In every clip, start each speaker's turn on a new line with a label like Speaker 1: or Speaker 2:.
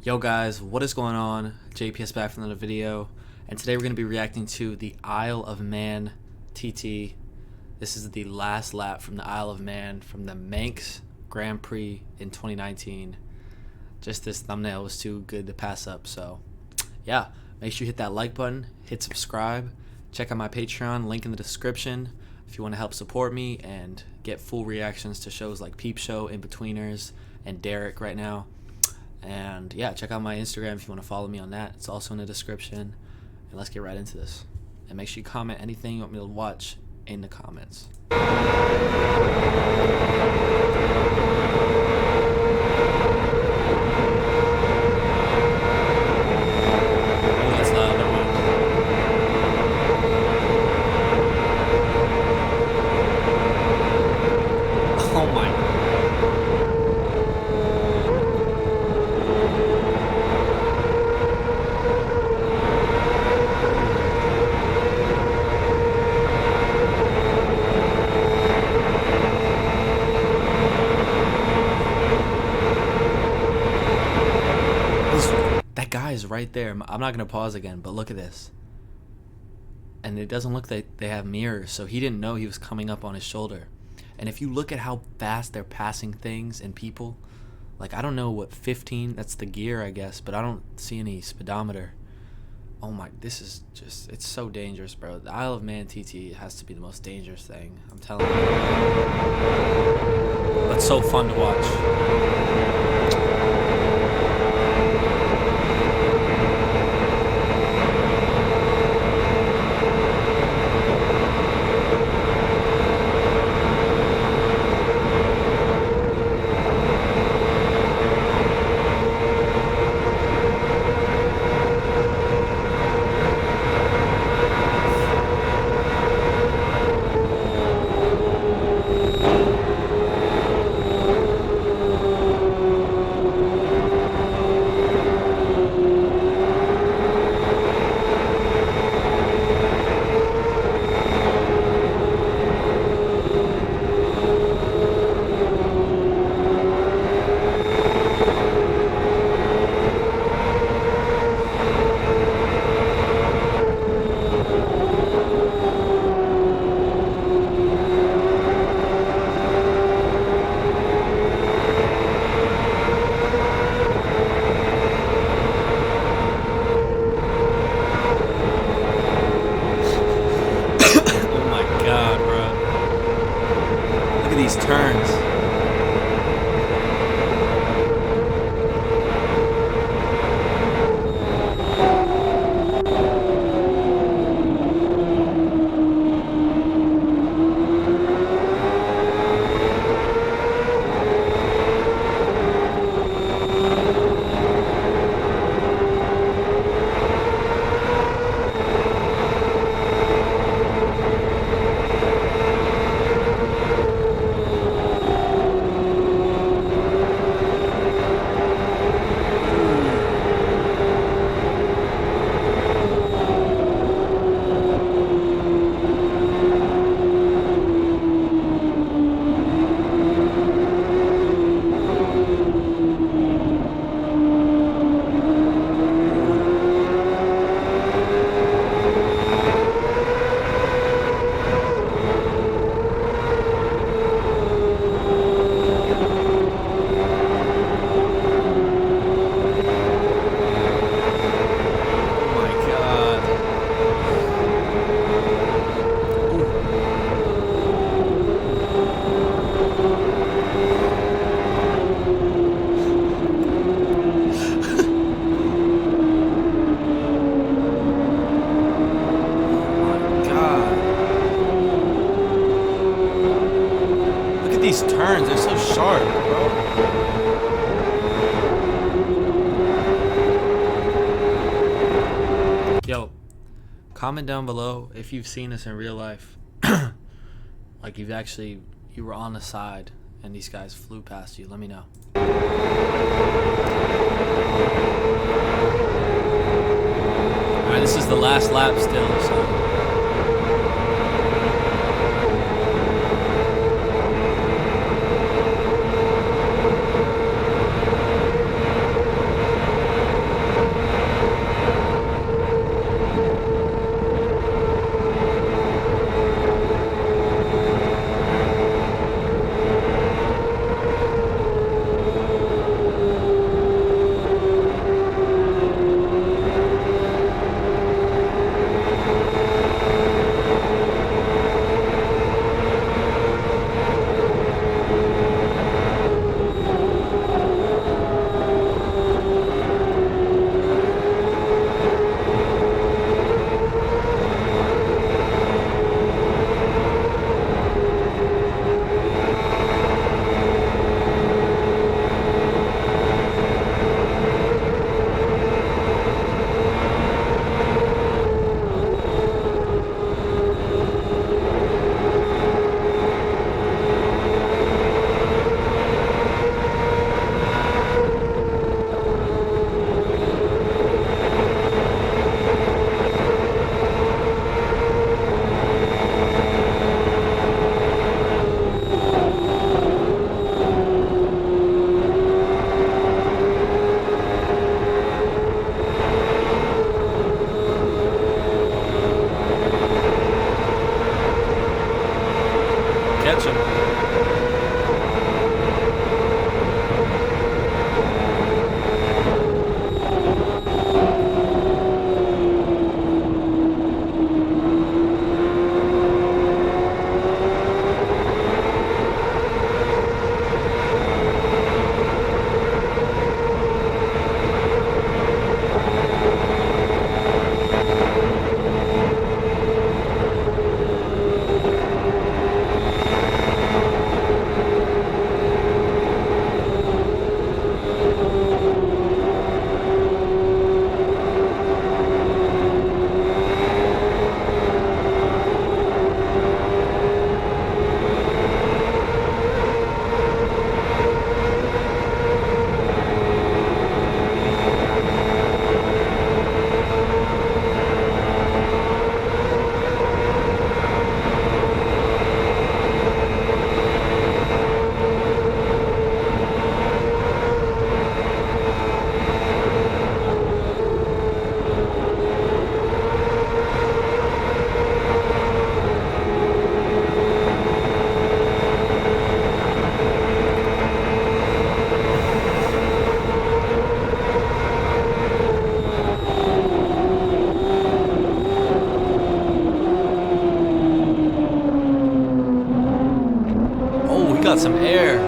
Speaker 1: Yo guys, what is going on? JPS back from another video, and today we're going to be reacting to the Isle of Man TT. This is the last lap from the Isle of Man from the Manx Grand Prix in 2019. Just this thumbnail was too good to pass up, so yeah, make sure you hit that like button, hit subscribe, check out my Patreon, link in the description if you want to help support me and get full reactions to shows like Peep Show, In-Betweeners, and Derek right now. And yeah, check out my Instagram if you want to follow me on that. It's also in the description. And let's get right into this. And make sure you comment anything you want me to watch in the comments. That guy is right there. I'm not going to pause again, but look at this. And it doesn't look like they have mirrors, so he didn't know he was coming up on his shoulder. And if you look at how fast they're passing things and people, like I don't know what 15, that's the gear I guess, but I don't see any speedometer. Oh my, this is just, it's so dangerous, bro. The Isle of Man TT has to be the most dangerous thing, I'm telling you. But so fun to watch. These turns. These turns, they're so sharp, bro. Yo, comment down below if you've seen this in real life. Like you were on the side and these guys flew past you. Let me know. Alright, this is the last lap still, so some air.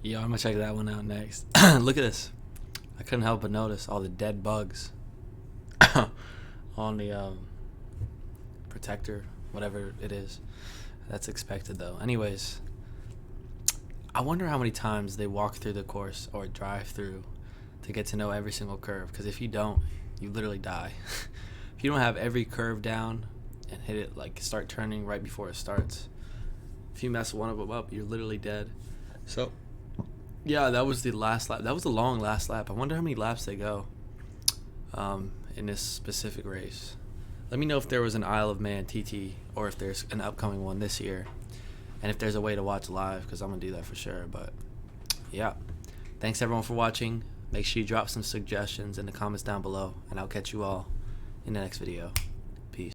Speaker 1: Yo, I'm gonna check that one out next. Look at this. I couldn't help but notice all the dead bugs on the protector, whatever it is. That's expected though. Anyways, I wonder how many times they walk through the course or drive through to get to know every single curve, because if you don't, you literally die. If you don't have every curve down and hit it, like start turning right before it starts, if you mess one of them up, you're literally dead. So yeah, that was the last lap. That was a long last lap. I wonder how many laps they go in this specific race. Let me know if there was an Isle of Man TT or if there's an upcoming one this year, and if there's a way to watch live, because I'm gonna do that for sure. But yeah, thanks everyone for watching. Make sure you drop some suggestions in the comments down below, and I'll catch you all in the next video.